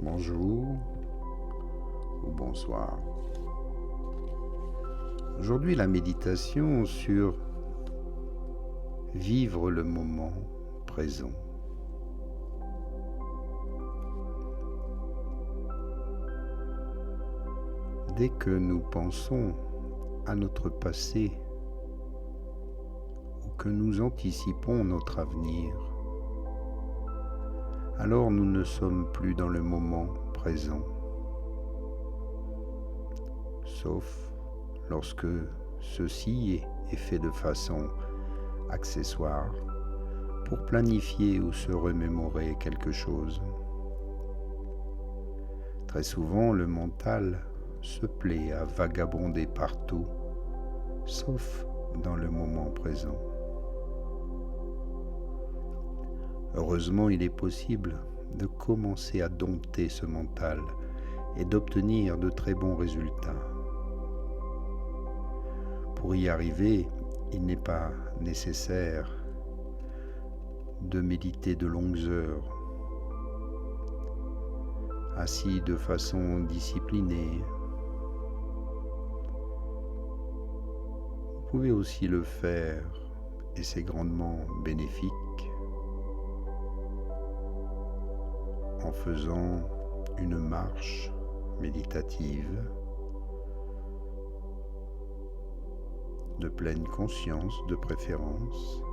bonjour ou bonsoir. Aujourd'hui, la méditation sur vivre le moment présent. Dès que nous pensons à notre passé ou que nous anticipons notre avenir, alors nous ne sommes plus dans le moment présent, sauf lorsque ceci est fait de façon accessoire pour planifier ou se remémorer quelque chose. Très souvent, le mental se plaît à vagabonder partout, sauf dans le moment présent. Heureusement, il est possible de commencer à dompter ce mental et d'obtenir de très bons résultats. Pour y arriver, il n'est pas nécessaire de méditer de longues heures, assis de façon disciplinée. Vous pouvez aussi le faire, et c'est grandement bénéfique, en faisant une marche méditative de pleine conscience de préférence.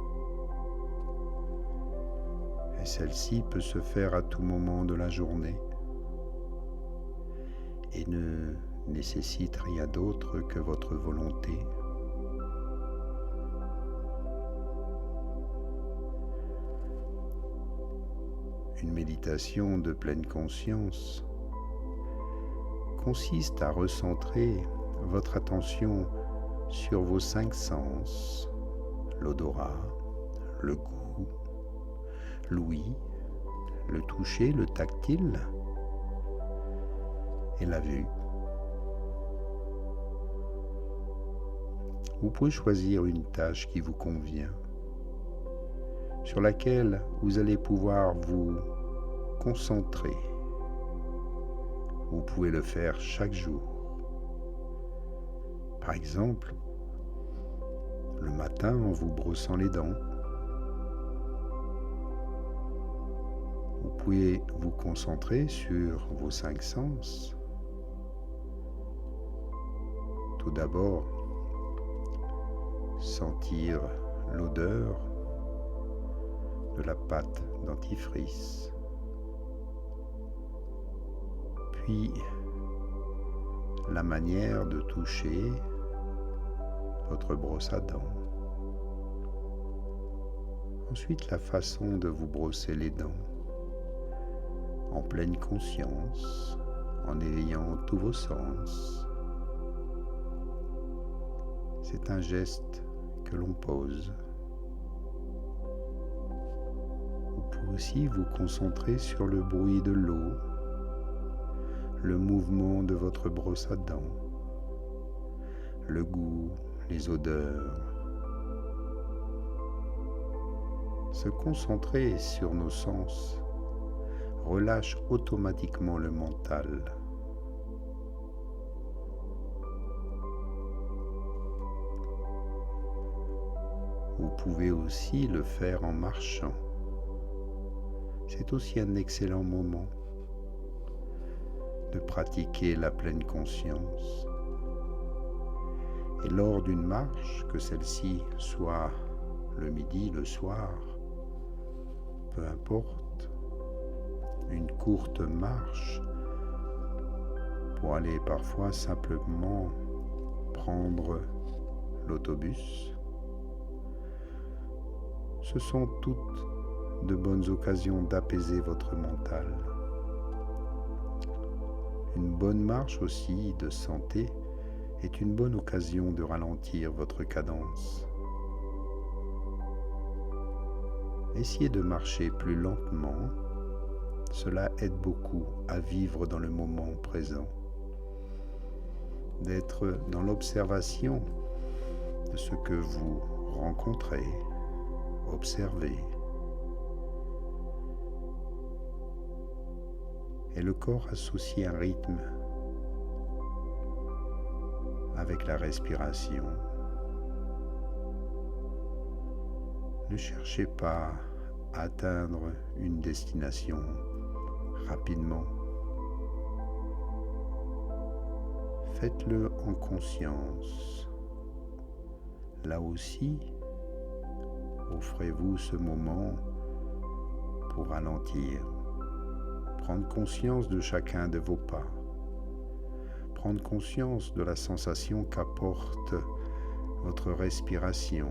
Et celle-ci peut se faire à tout moment de la journée et ne nécessite rien d'autre que votre volonté. Une méditation de pleine conscience consiste à recentrer votre attention sur vos 5 sens, l'odorat, le goût, l'ouïe, le toucher, le tactile et la vue. Vous pouvez choisir une tâche qui vous convient, sur laquelle vous allez pouvoir vous concentrer. Vous pouvez le faire chaque jour. Par exemple, le matin en vous brossant les dents. Vous pouvez vous concentrer sur vos 5 sens. Tout d'abord, sentir l'odeur de la pâte dentifrice, puis la manière de toucher votre brosse à dents. Ensuite, la façon de vous brosser les dents en pleine conscience, en éveillant tous vos sens. C'est un geste que l'on pose. Vous pouvez aussi vous concentrer sur le bruit de l'eau, le mouvement de votre brosse à dents, le goût, les odeurs. Se concentrer sur nos sens relâche automatiquement le mental. Vous pouvez aussi le faire en marchant. C'est aussi un excellent moment de pratiquer la pleine conscience. Et lors d'une marche, que celle-ci soit le midi, le soir, peu importe, une courte marche pour aller parfois simplement prendre l'autobus, ce sont toutes de bonnes occasions d'apaiser votre mental. Une bonne marche aussi de santé est une bonne occasion de ralentir votre cadence. Essayez de marcher plus lentement. Cela aide beaucoup à vivre dans le moment présent, d'être dans l'observation de ce que vous rencontrez, observez, et le corps associe un rythme avec la respiration. Ne cherchez pas à atteindre une destination rapidement. Faites-le en conscience. Là aussi, offrez-vous ce moment pour ralentir, prendre conscience de chacun de vos pas, prendre conscience de la sensation qu'apporte votre respiration,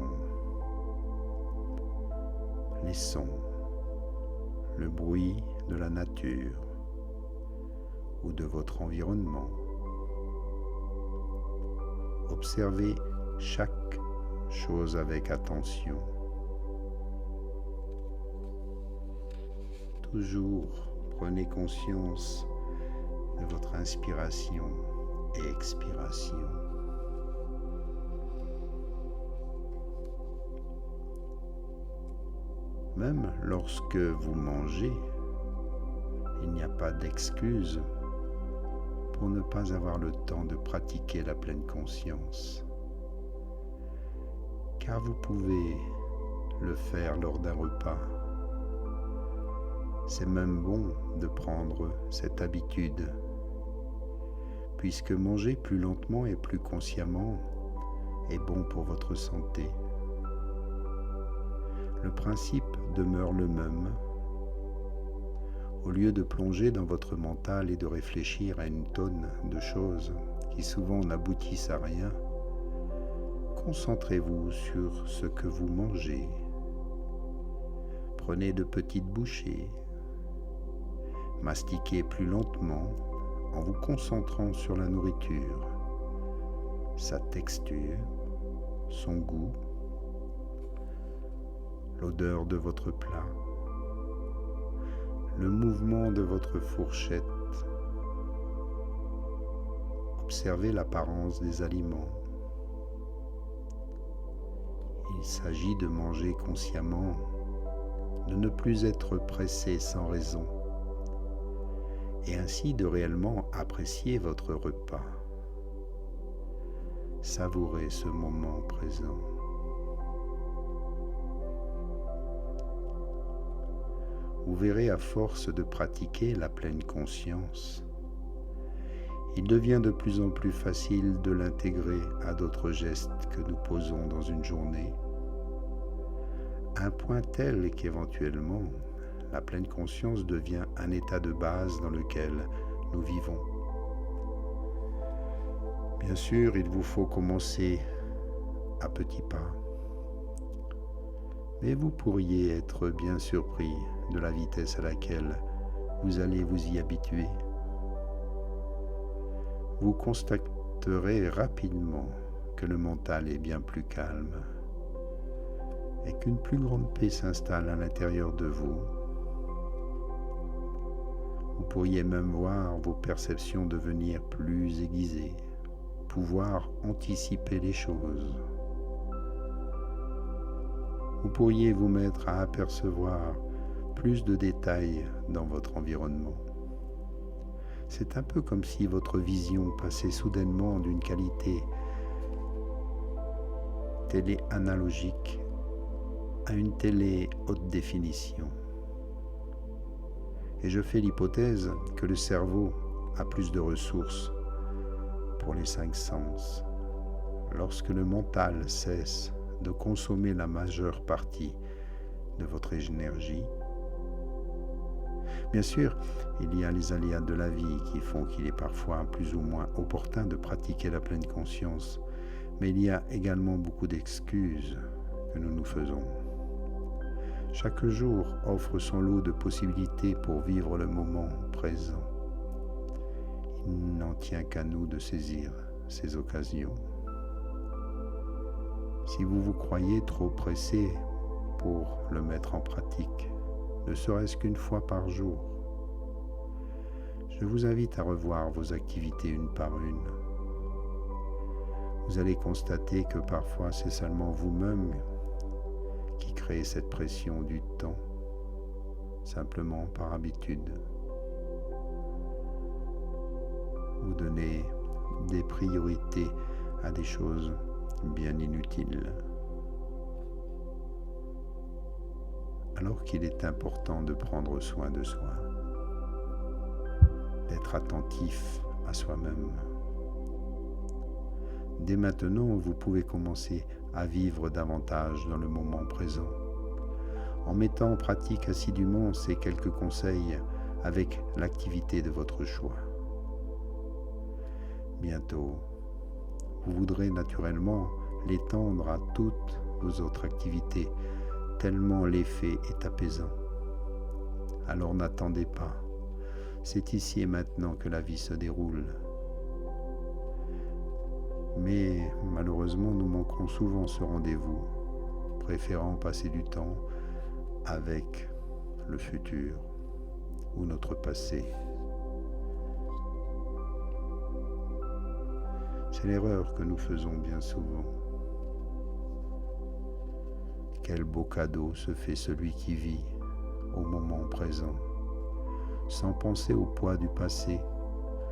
les sons, le bruit de la nature ou de votre environnement. Observez chaque chose avec attention. Toujours prenez conscience de votre inspiration et expiration. Même lorsque vous mangez, il n'y a pas d'excuse pour ne pas avoir le temps de pratiquer la pleine conscience. Car vous pouvez le faire lors d'un repas. C'est même bon de prendre cette habitude, puisque manger plus lentement et plus consciemment est bon pour votre santé. Le principe demeure le même. Au lieu de plonger dans votre mental et de réfléchir à une tonne de choses qui souvent n'aboutissent à rien, concentrez-vous sur ce que vous mangez. Prenez de petites bouchées. Mastiquez plus lentement en vous concentrant sur la nourriture, sa texture, son goût, l'odeur de votre plat, le mouvement de votre fourchette. Observez l'apparence des aliments. Il s'agit de manger consciemment, de ne plus être pressé sans raison, et ainsi de réellement apprécier votre repas. Savourez ce moment présent. Vous verrez, à force de pratiquer la pleine conscience, il devient de plus en plus facile de l'intégrer à d'autres gestes que nous posons dans une journée, à un point tel qu'éventuellement, la pleine conscience devient un état de base dans lequel nous vivons. Bien sûr, il vous faut commencer à petits pas, mais vous pourriez être bien surpris de la vitesse à laquelle vous allez vous y habituer. Vous constaterez rapidement que le mental est bien plus calme et qu'une plus grande paix s'installe à l'intérieur de vous. Vous pourriez même voir vos perceptions devenir plus aiguisées, pouvoir anticiper les choses. Vous pourriez vous mettre à apercevoir plus de détails dans votre environnement. C'est un peu comme si votre vision passait soudainement d'une qualité télé analogique à une télé haute définition. Et je fais l'hypothèse que le cerveau a plus de ressources pour les 5 sens. Lorsque le mental cesse de consommer la majeure partie de votre énergie, bien sûr, il y a les aléas de la vie qui font qu'il est parfois plus ou moins opportun de pratiquer la pleine conscience, mais il y a également beaucoup d'excuses que nous nous faisons. Chaque jour offre son lot de possibilités pour vivre le moment présent. Il n'en tient qu'à nous de saisir ces occasions. Si vous vous croyez trop pressé pour le mettre en pratique, ne serait-ce qu'une fois par jour, je vous invite à revoir vos activités une par une. Vous allez constater que parfois c'est seulement vous-même qui créez cette pression du temps, simplement par habitude. donner des priorités à des choses bien inutiles. Alors qu'il est important de prendre soin de soi, d'être attentif à soi-même. Dès maintenant, vous pouvez commencer à vivre davantage dans le moment présent, en mettant en pratique assidûment ces quelques conseils avec l'activité de votre choix. Bientôt, vous voudrez naturellement l'étendre à toutes vos autres activités, tellement l'effet est apaisant. Alors n'attendez pas, c'est ici et maintenant que la vie se déroule. Mais malheureusement, nous manquons souvent ce rendez-vous, préférant passer du temps avec le futur ou notre passé. C'est l'erreur que nous faisons bien souvent. Quel beau cadeau se fait celui qui vit au moment présent, sans penser au poids du passé,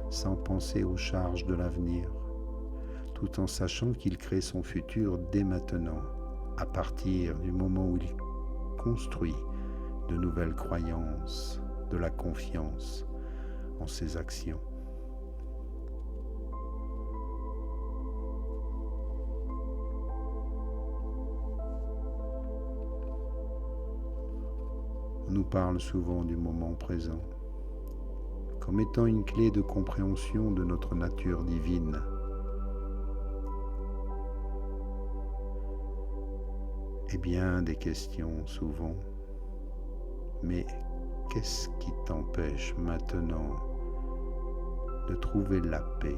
sans penser aux charges de l'avenir, tout en sachant qu'il crée son futur dès maintenant, à partir du moment où il construit de nouvelles croyances, de la confiance en ses actions. On nous parle souvent du moment présent comme étant une clé de compréhension de notre nature divine. Et bien des questions souvent, mais qu'est-ce qui t'empêche maintenant de trouver la paix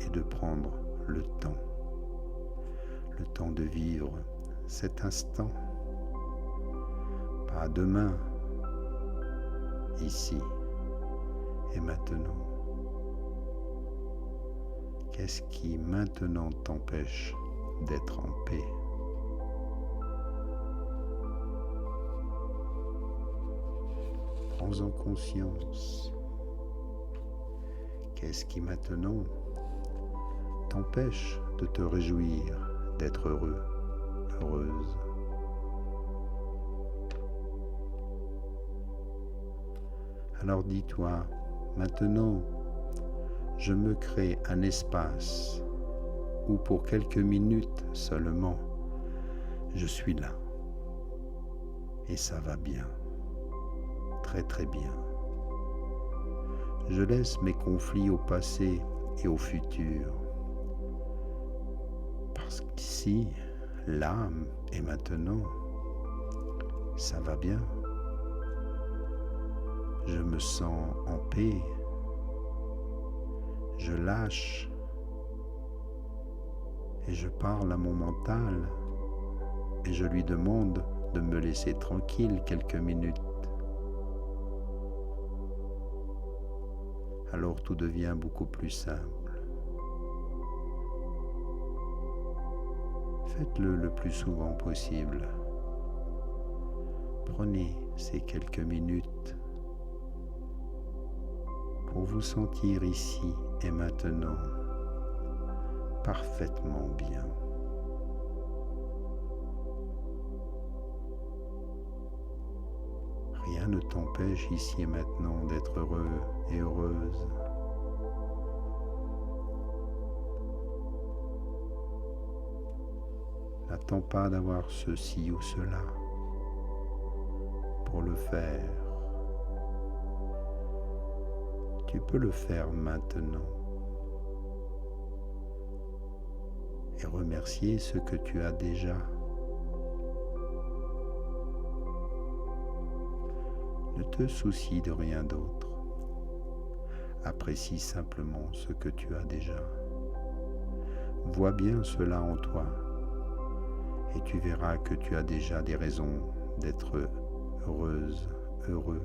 et de prendre le temps de vivre cet instant, pas demain, ici et maintenant. Qu'est-ce qui maintenant t'empêche d'être en paix? Prends-en conscience. Qu'est-ce qui maintenant t'empêche de te réjouir, d'être heureux, heureuse? Alors dis-toi, maintenant, je me crée un espace où pour quelques minutes seulement, je suis là. Et ça va bien, très très bien. Je laisse mes conflits au passé et au futur. Parce qu'ici, là et maintenant, ça va bien. Je me sens en paix. Je lâche et je parle à mon mental et je lui demande de me laisser tranquille quelques minutes. Alors tout devient beaucoup plus simple. Faites-le le plus souvent possible. Prenez ces quelques minutes pour vous sentir ici et maintenant parfaitement bien. Rien ne t'empêche ici et maintenant d'être heureux et heureuse. N'attends pas d'avoir ceci ou cela pour le faire. Tu peux le faire maintenant et remercier ce que tu as déjà. Ne te soucie de rien d'autre. Apprécie simplement ce que tu as déjà. Vois bien cela en toi et tu verras que tu as déjà des raisons d'être heureuse, heureux.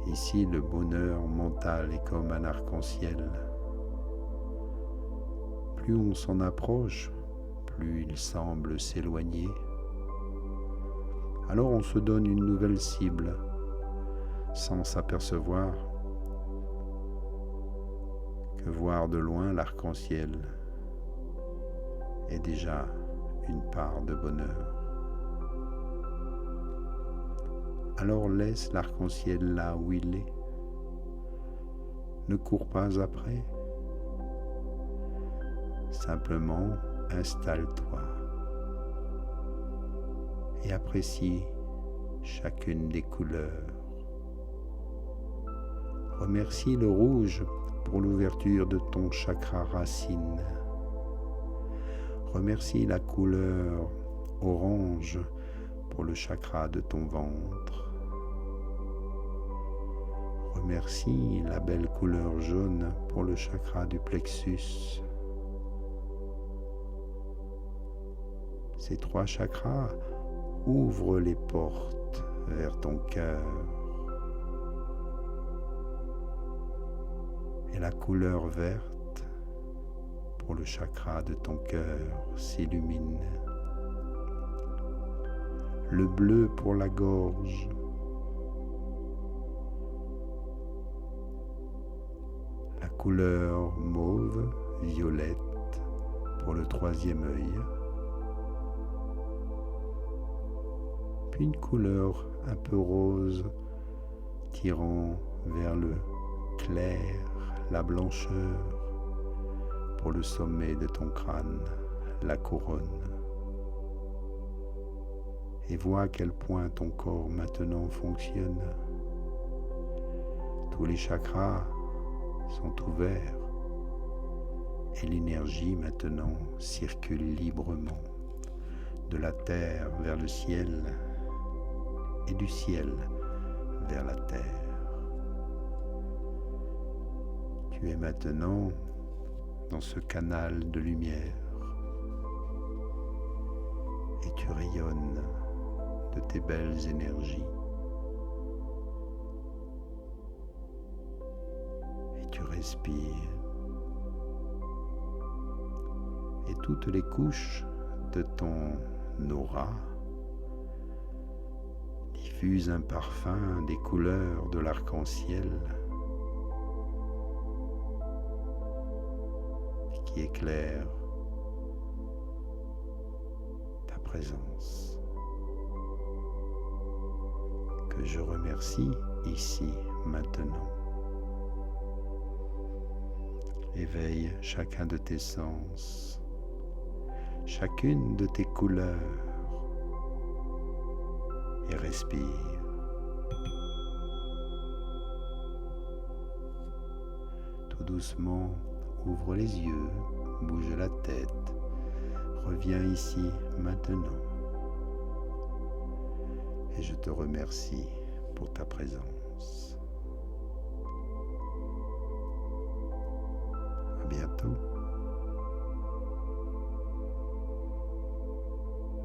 Ici, le bonheur mental est comme un arc-en-ciel. Plus on s'en approche, plus il semble s'éloigner. Alors on se donne une nouvelle cible, sans s'apercevoir que voir de loin l'arc-en-ciel est déjà une part de bonheur. Alors laisse l'arc-en-ciel là où il est. Ne cours pas après. Simplement installe-toi et apprécie chacune des couleurs. Remercie le rouge pour l'ouverture de ton chakra racine. Remercie la couleur orange pour le chakra de ton ventre. Remercie la belle couleur jaune pour le chakra du plexus. Ces 3 chakras ouvrent les portes vers ton cœur. Et la couleur verte pour le chakra de ton cœur s'illumine. Le bleu pour la gorge. La couleur mauve, violette pour le 3e œil. Puis une couleur un peu rose tirant vers le clair, la blancheur pour le sommet de ton crâne, la couronne. Et vois à quel point ton corps maintenant fonctionne. Tous les chakras sont ouverts et l'énergie maintenant circule librement de la terre vers le ciel et du ciel vers la terre. Tu es maintenant dans ce canal de lumière et tu rayonnes de tes belles énergies. Et tu respires. Et toutes les couches de ton aura diffusent un parfum des couleurs de l'arc-en-ciel qui éclaire ta présence, que je remercie ici, maintenant. Éveille chacun de tes sens, chacune de tes couleurs et respire. Tout doucement, ouvre les yeux, bouge la tête, reviens ici maintenant. Et je te remercie pour ta présence. À bientôt.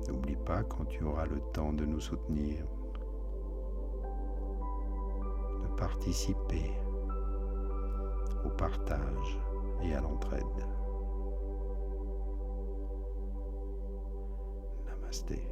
N'oublie pas, quand tu auras le temps de nous soutenir, de participer au partage et à l'entraide. Namasté.